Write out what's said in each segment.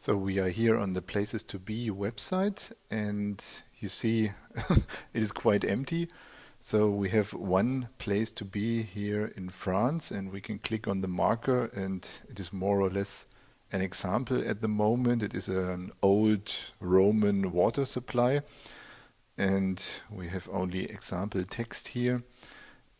So we are here on the places2b website, and you see it is quite empty. So we have one place to be here in France, and we can click on the marker, and it is more or less an example at the moment. It is an old Roman water supply, and we have only example text here.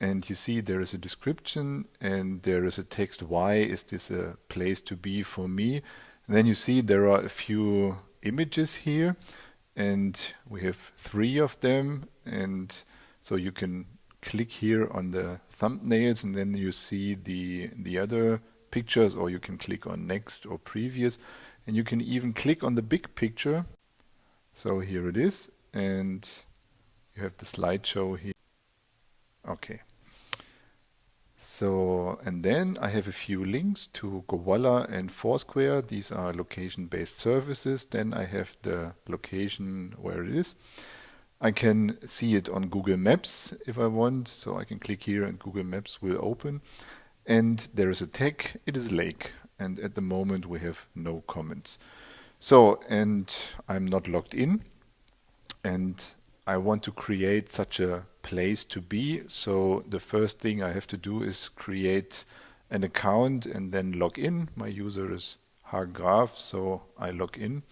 And you see there is a description and there is a text, why is this a place to be for me? And then you see there are a few images here, and we have 3 of them. And so you can click here on the thumbnails, and then you see the other pictures, or you can click on next or previous. And you can even click on the big picture. So here it is, and you have the slideshow here. Okay. So, and then I have a few links to Gowalla and Foursquare. These are location-based services. Then I have the location where it is. I can see it on Google Maps if I want. So I can click here and Google Maps will open. And there is a tag. It is lake. And at the moment we have no comments. So, and I'm not logged in. And I want to create such a place to be. So the first thing I have to do is create an account and then log in. My user is Hagraf, so I log in.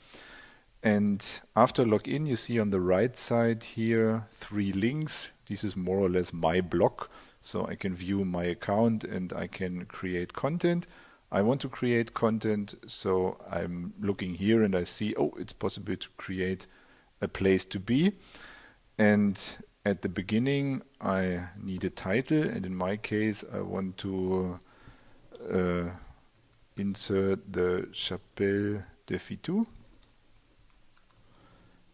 And after login, you see on the right side here 3 links. This is more or less my blog. So I can view my account and I can create content. I want to create content, so I'm looking here and I see, oh, it's possible to create a place to be. And at the beginning, I need a title, and in my case, I want to insert the Chapelle de Fitou.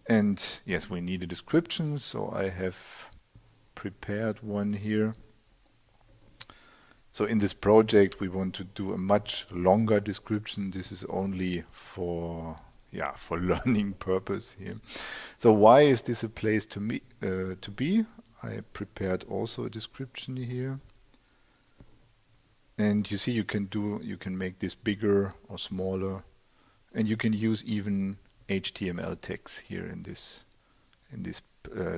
And yes, we need a description, so I have prepared one here. So in this project, we want to do a much longer description. This is only for learning purpose here. So why is this a place to be? I prepared also a description here. And you see you can make this bigger or smaller, and you can use even HTML text here in this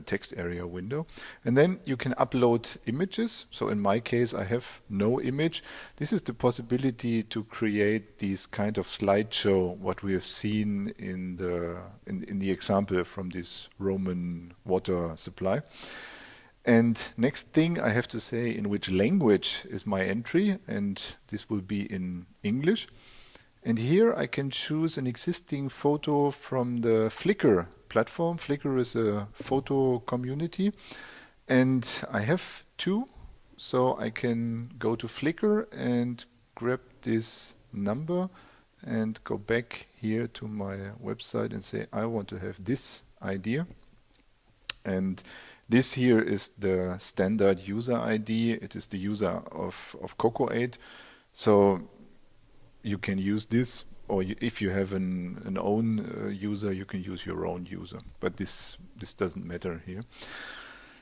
text area window. And then you can upload images. So in my case, I have no image. This is the possibility to create these kind of slideshow, what we have seen in the example from this Roman water supply. And next thing I have to say in which language is my entry, and this will be in English. And here I can choose an existing photo from the Flickr platform. Flickr is a photo community, and I have 2. So I can go to Flickr and grab this number and go back here to my website and say I want to have this idea. And this here is the standard user ID. It is the user of Coco8. So you can use this, or if you have an own user, you can use your own user. But this doesn't matter here.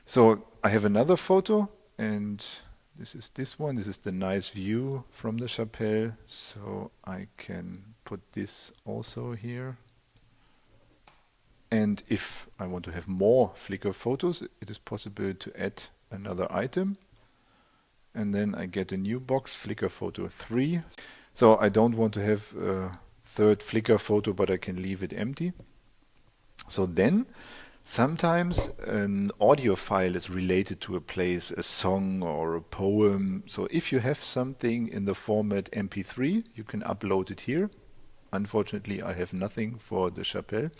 So I have another photo, and this is this one. This is the nice view from the Chapelle. So I can put this also here. And if I want to have more Flickr photos, it is possible to add another item. And then I get a new box, Flickr photo 3. So I don't want to have a 3rd Flickr photo, but I can leave it empty. So then sometimes an audio file is related to a place, a song or a poem. So if you have something in the format MP3, you can upload it here. Unfortunately, I have nothing for the Chapelle.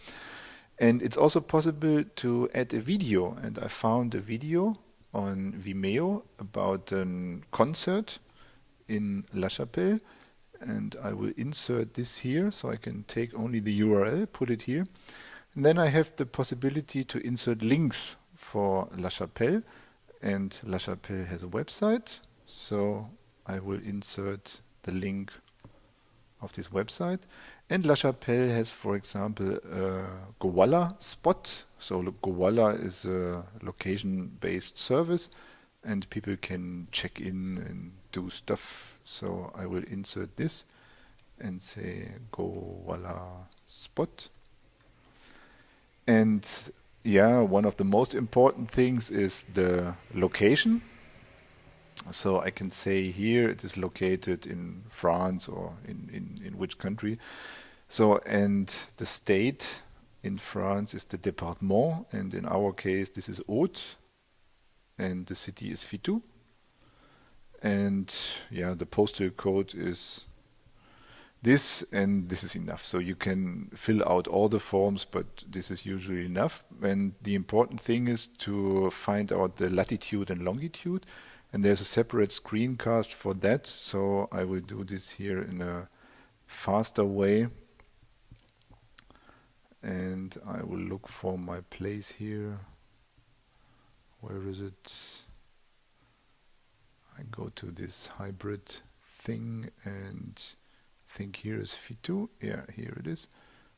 And it's also possible to add a video. And I found a video on Vimeo about a concert in La Chapelle. And I will insert this here, so I can take only the URL, put it here. And then I have the possibility to insert links for La Chapelle. And La Chapelle has a website, so I will insert the link of this website. And La Chapelle has, for example, a Gowalla spot. So Gowalla is a location-based service, and people can check in and do stuff. So I will insert this and say go voila spot. And yeah, one of the most important things is the location. So I can say here it is located in France or in which country. So, and the state in France is the département, and in our case this is Haute, and the city is Fitou. And yeah, the postal code is this, and this is enough. So you can fill out all the forms, but this is usually enough. And the important thing is to find out the latitude and longitude. And there's a separate screencast for that. So I will do this here in a faster way. And I will look for my place here. Where is it? I go to this hybrid thing and think here is Fitou. Yeah, here it is.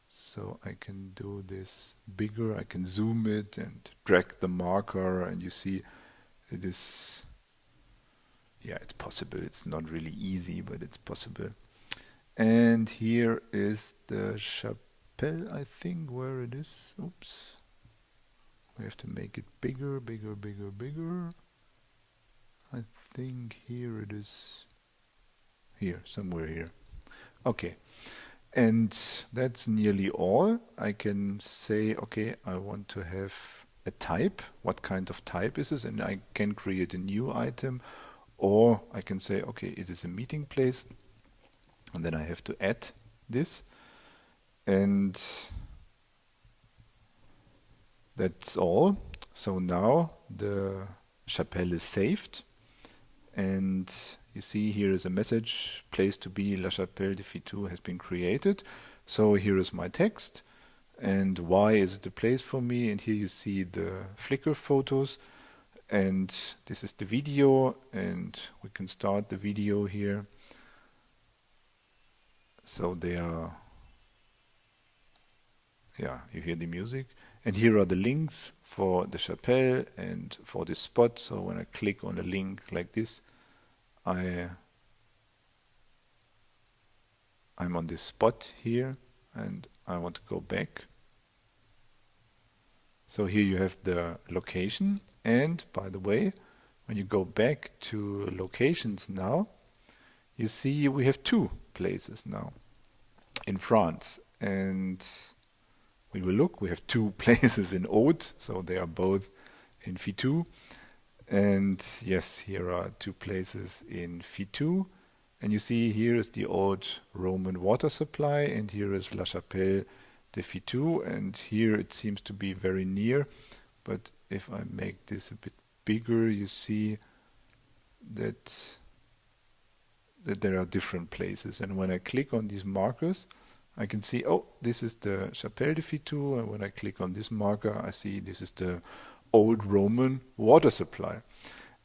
So I can do this bigger. I can zoom it and drag the marker, and you see it is, yeah, it's possible. It's not really easy, but it's possible. And here is the chapelle, I think, where it is. Oops. We have to make it bigger, bigger, bigger, bigger. I think here it is. Here, somewhere here. Okay. And that's nearly all. I can say, okay, I want to have a type. What kind of type is this? And I can create a new item. Or I can say, okay, it is a meeting place. And then I have to add this. And that's all. So now the chapelle is saved. And you see here is a message, place to be La Chapelle de Fitou has been created. So here is my text. And why is it a place for me? And here you see the Flickr photos. And this is the video. And we can start the video here. So they are, yeah, you hear the music. And here are the links for the chapelle and for this spot. So when I click on a link like this, I'm on this spot here, and I want to go back. So here you have the location. And by the way, when you go back to locations now, you see we have two places now in France. And we will look, we have two places in Haute, so they are both in Fitou. And yes, here are two places in Fitou. And you see here is the old Roman water supply, and here is La Chapelle de Fitou, and here it seems to be very near. But if I make this a bit bigger, you see that there are different places. And when I click on these markers, I can see, oh, this is the Chapelle de Fitou, and when I click on this marker, I see this is the old Roman water supply.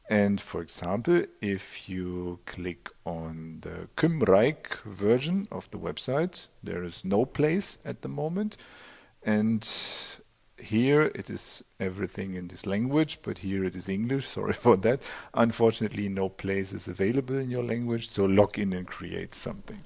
And for example, if you click on the Kymrijk version of the website, there is no place at the moment. And here it is everything in this language, but here it is English. Sorry for that. Unfortunately, no place is available in your language, so log in and create something.